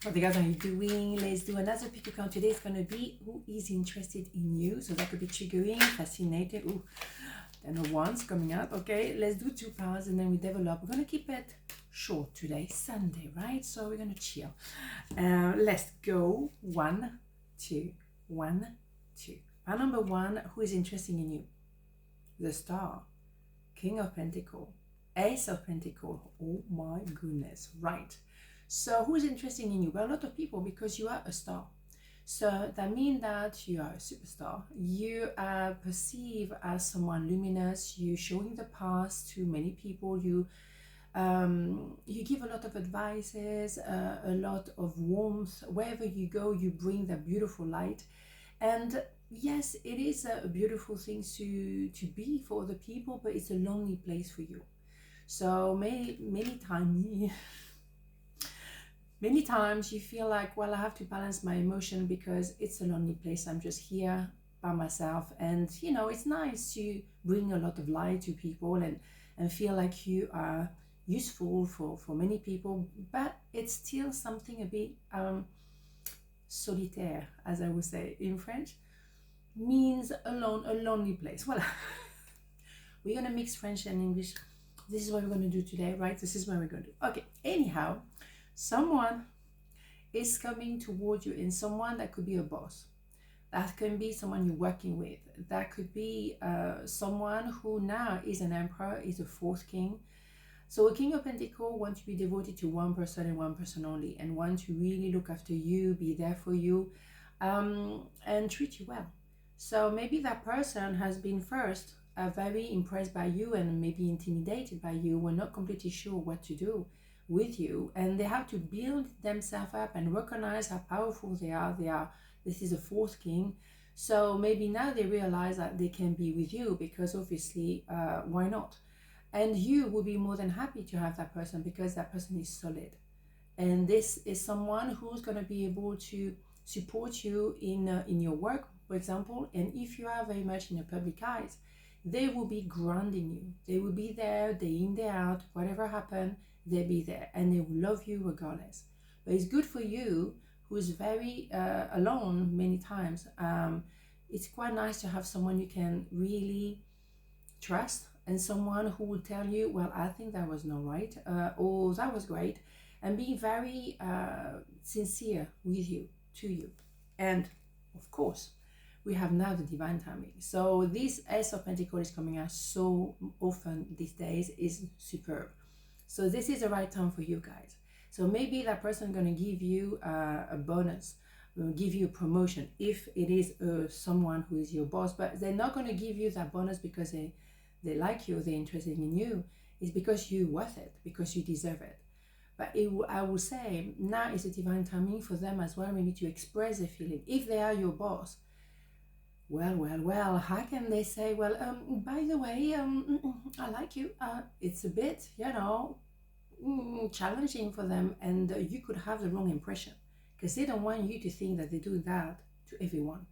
What you guys are doing? Let's do another pick a card. Today is going to be who is interested in you. So that could be triggering, fascinating. Ooh, then a one's coming out. Okay, let's do 2 powers and then we develop. We're going to keep it short today, Sunday, right? So we're going to chill. Let's go. 1, 2, 1, 2. Power number 1, who is interested in you? The Star, King of Pentacles, Ace of Pentacles. Oh my goodness, right. So who's interested in you? Well, a lot of people, because you are a star. So that means that you are a superstar. You are perceived as someone luminous. You showing the path to many people. You give a lot of advices, a lot of warmth. Wherever you go, you bring that beautiful light. And yes, it is a beautiful thing to be for other people, but it's a lonely place for you. So many times. Many times you feel like, well, I have to balance my emotion because it's a lonely place. I'm just here by myself. And, you know, it's nice to bring a lot of light to people and feel like you are useful for many people. But it's still something a bit solitaire, as I would say in French, means alone, a lonely place. Well, we're going to mix French and English. This is what we're going to do today, right? This is what we're going to do. Okay, anyhow. Someone is coming towards you, and someone that could be a boss. That can be someone you're working with. That could be someone who now is an emperor, is a 4th king. So a King of Pentacles wants to be devoted to one person and one person only, and want to really look after you, be there for you, and treat you well. So maybe that person has been first very impressed by you and maybe intimidated by you. We're not completely sure what to do with you, and they have to build themselves up and recognize how powerful they are. This is a 4th king, so maybe now they realize that they can be with you, because obviously why not? And you will be more than happy to have that person, because that person is solid, and this is someone who's going to be able to support you in your work, for example. And if you are very much in the public eyes, they will be grounding you. They will be there day in, day out. Whatever happens, they'll be there, and they will love you regardless. But it's good for you, who is very alone many times. It's quite nice to have someone you can really trust, and someone who will tell you, well, I think that was not right, or that was great, and be very sincere with you, to you. And of course, we have now the divine timing. So this Ace of Pentacles is coming out so often these days, is superb. So this is the right time for you guys. So maybe that person is going to give you a bonus, give you a promotion if it is someone who is your boss. But they're not going to give you that bonus because they like you, they're interested in you. It's because you're worth it, because you deserve it. But I would say now is the divine timing for them as well, maybe to express their feeling. If they are your boss, well, how can they say, well, by the way, I like you. It's a bit, challenging for them, and you could have the wrong impression, because they don't want you to think that they do that to everyone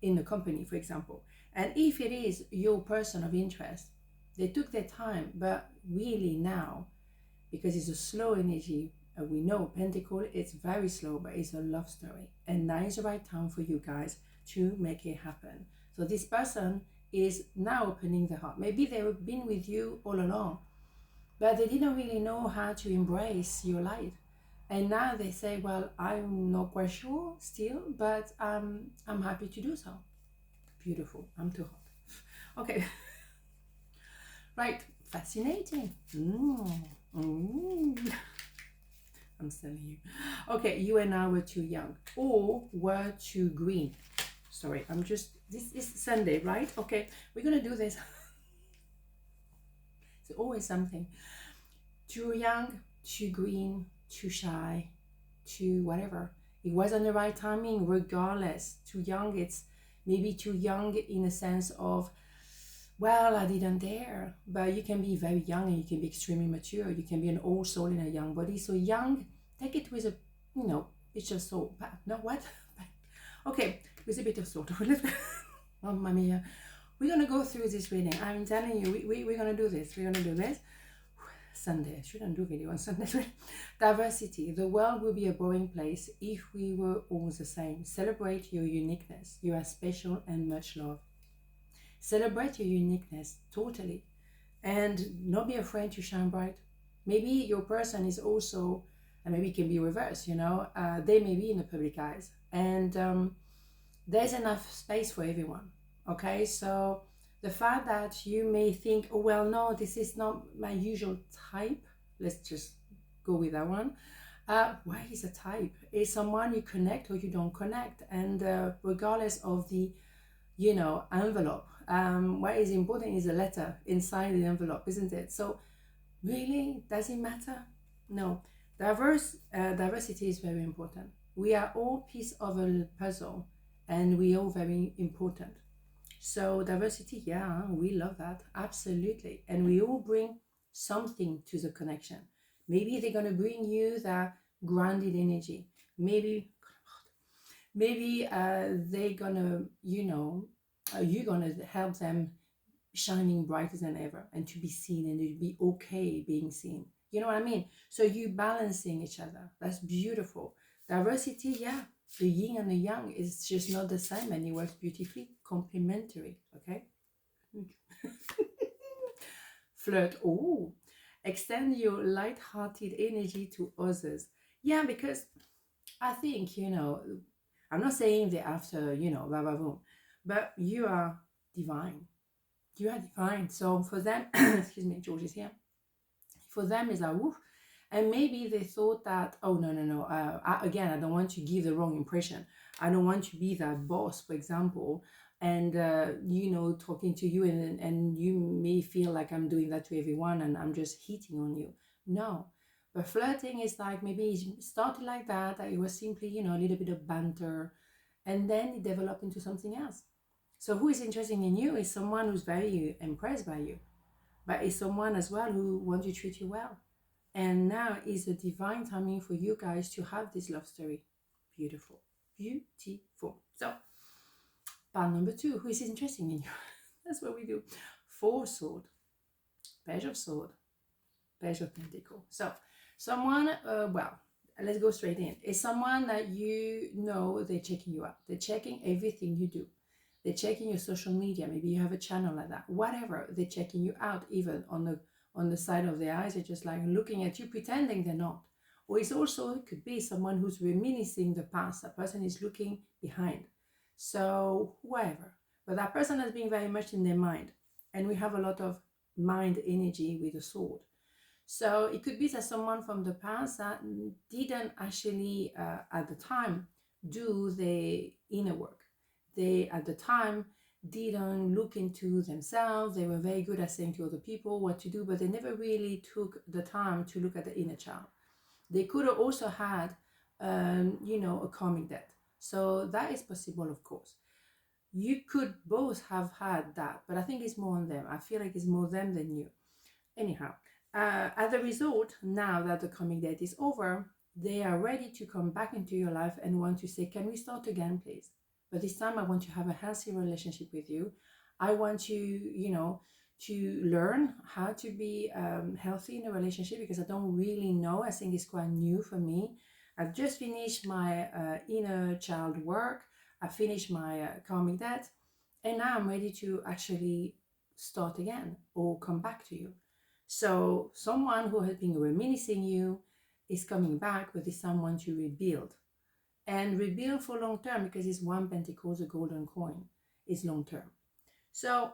in the company, for example. And if it is your person of interest, they took their time, but really now, because it's a slow energy, we know Pentacle, it's very slow, but it's a love story, and now is the right time for you guys to make it happen. So this person is now opening the heart. Maybe they've been with you all along, but they didn't really know how to embrace your light. And now they say, well, I'm not quite sure still, but I'm happy to do so. Beautiful. I'm too hot. Okay. Right. Fascinating. I'm telling you. Okay, you and I were too young, or were too green. Sorry, this is Sunday, right? Okay, we're gonna do this. It's always something. Too young, too green, too shy, too whatever. It wasn't the right timing, regardless. Too young, it's maybe too young in a sense of, well, I didn't dare. But you can be very young and you can be extremely mature. You can be an old soul in a young body. So young, take it with a, it's just so, no, what? Okay, with a bit of salt. Oh, mamma mia. We're going to go through this reading. I'm telling you, we're going to do this. We're going to do this. Sunday. I shouldn't do video on Sunday. Diversity. The world will be a boring place if we were all the same. Celebrate your uniqueness. You are special and much loved. Celebrate your uniqueness totally, and not be afraid to shine bright. Maybe your person is also, and maybe it can be reversed. They may be in the public eyes, and there's enough space for everyone. Okay, so the fact that you may think, oh well, no, this is not my usual type. Let's just go with that one. Why is a type? Is someone you connect or you don't connect, and regardless of the envelope. What is important is a letter inside the envelope, isn't it? So really, does it matter? No. Diversity is very important. We are all piece of a puzzle, and we are very important. So diversity, yeah, we love that, absolutely. And we all bring something to the connection. Maybe they're gonna bring you that grounded energy. Maybe they're gonna, you're gonna help them shining brighter than ever, and to be seen, and to be okay being seen. You know what I mean? So you balancing each other. That's beautiful. Diversity, yeah. The yin and the yang is just not the same, and it works beautifully complementary. Okay. Flirt. Oh, extend your light-hearted energy to others. Yeah, because I think I'm not saying that after blah blah boom, but you are divine. You are divine. So for them, excuse me, George is here. For them, it's like woof. And maybe they thought that, oh, no. Again, I don't want to give the wrong impression. I don't want to be that boss, for example, and, talking to you, and you may feel like I'm doing that to everyone and I'm just hitting on you. No. But flirting is like, maybe it started like that. It was simply, a little bit of banter, and then it developed into something else. So who is interested in you is someone who's very impressed by you, but it's someone as well who wants to treat you well. And now is a divine timing for you guys to have this love story. Beautiful. Beautiful. So, pile number 2, who is interested in you? That's what we do. 4 sword, page of sword, page of pentacle. So, someone, let's go straight in. It's someone that they're checking you out. They're checking everything you do. They're checking your social media. Maybe you have a channel like that. Whatever, they're checking you out, even on the side of their eyes. They're just like looking at you, pretending they're not. Or it could be someone who's reminiscing the past. That person is looking behind. So whoever. But that person has been very much in their mind. And we have a lot of mind energy with the sword. So it could be that someone from the past that didn't actually, at the time, do the inner work. They, at the time, didn't look into themselves. They were very good at saying to other people what to do, but they never really took the time to look at the inner child. They could have also had, a karmic debt. So that is possible, of course. You could both have had that, but I think it's more on them. I feel like it's more them than you. Anyhow, as a result, now that the karmic debt is over, they are ready to come back into your life and want to say, can we start again, please? But this time I want to have a healthy relationship with you. I want you, to learn how to be healthy in a relationship, because I don't really know. I think it's quite new for me. I've just finished my inner child work. I finished my karmic debt. And now I'm ready to actually start again or come back to you. So someone who has been reminiscing you is coming back, but is someone to rebuild. And rebuild for long term, because it's 1 Pentacles, a golden coin, is long term. So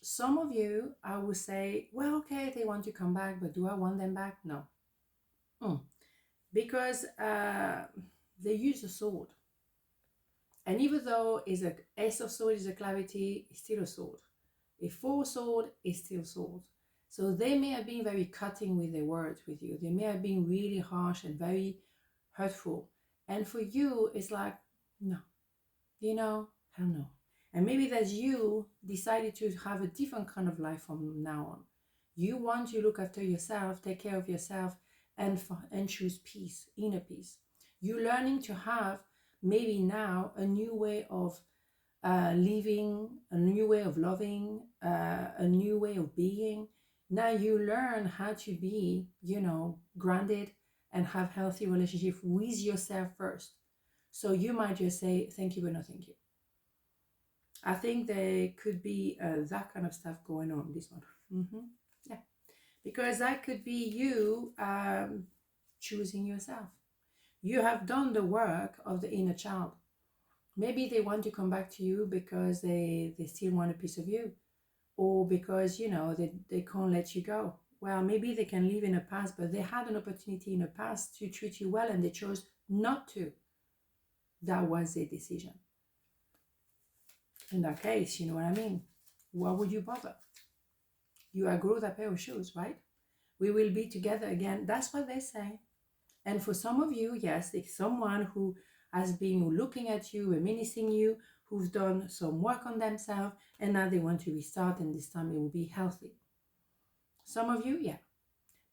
some of you, I would say, well, okay, they want to come back, but do I want them back? No. Because they use a sword. And even though is a Ace of Swords is a clarity, it's still a sword. A 4 sword is still sword. So they may have been very cutting with their words with you. They may have been really harsh and very hurtful. And for you, it's like, no, hell no. And maybe that's you decided to have a different kind of life from now on. You want to look after yourself, take care of yourself, and choose peace, inner peace. You're learning to have maybe now a new way of living, a new way of loving, a new way of being, Now you learn how to be, grounded and have healthy relationship with yourself first. So you might just say, thank you, but no thank you. I think there could be that kind of stuff going on, this one. Yeah. Because that could be you choosing yourself. You have done the work of the inner child. Maybe they want to come back to you because they still want a piece of you, or because, they can't let you go. Well, maybe they can live in the past, but they had an opportunity in the past to treat you well and they chose not to. That was their decision. In that case, you know what I mean? Why would you bother? You outgrow that pair of shoes, right? We will be together again. That's what they say. And for some of you, yes, it's someone who has been looking at you, reminiscing you, who've done some work on themselves, and now they want to restart, and this time it will be healthy. Some of you, yeah.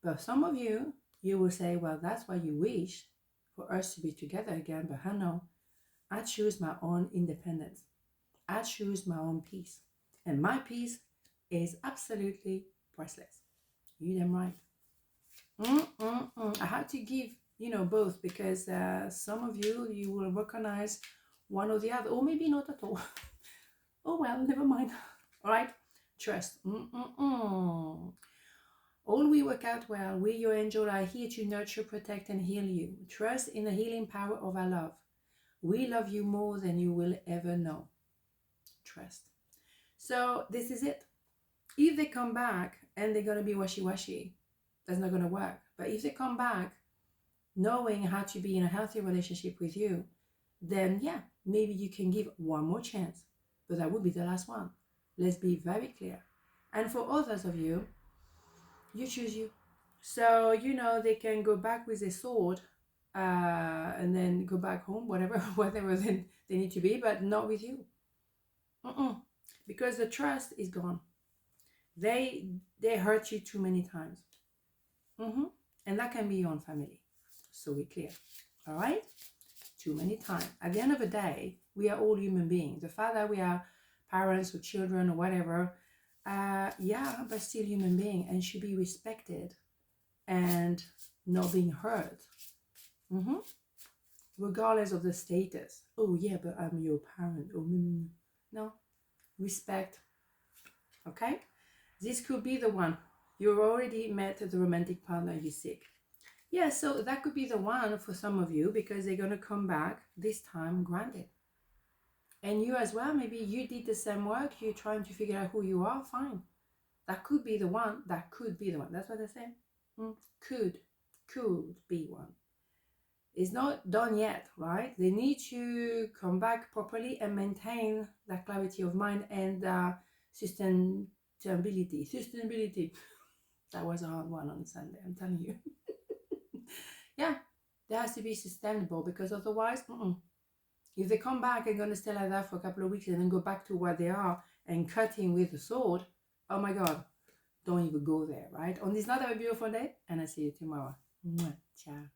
But some of you, you will say, well, that's why you wish for us to be together again. But no, I choose my own independence. I choose my own peace. And my peace is absolutely priceless. You damn right. I have to give, both, because some of you will recognize one or the other, or maybe not at all. Oh well, never mind. All right, trust. All we work out well. We, your angel, are here to nurture, protect, and heal you. Trust in the healing power of our love. We love you more than you will ever know. Trust. So this is it. If they come back and they're going to be washy-washy, that's not going to work. But if they come back knowing how to be in a healthy relationship with you, then yeah, maybe you can give one more chance. But that would be the last one. Let's be very clear. And for others of you, you choose you. So, they can go back with a sword and then go back home, whatever they need to be, but not with you. Because the trust is gone. They hurt you too many times. And that can be your own family. So we're clear. All right? Too many times. At the end of the day, we are all human beings. The fact that we are parents or children or whatever, but still human being and should be respected and not being hurt. Regardless of the status. Oh yeah, but I'm your parent. Oh no. Respect. Okay? This could be the one. You already met the romantic partner you seek. Yeah, so that could be the one for some of you, because they're going to come back this time grounded. And you as well, maybe you did the same work. You're trying to figure out who you are. Fine. That could be the one. That could be the one. That's what they say. Could be one. It's not done yet, right? They need to come back properly and maintain that clarity of mind and sustainability. That was a hard one on Sunday, I'm telling you. Yeah, there has to be sustainable, because otherwise, if they come back and going to stay like that for a couple of weeks and then go back to what they are and cutting with the sword, oh my God, don't even go there, right? On this not a beautiful day, and I see you tomorrow. Ciao.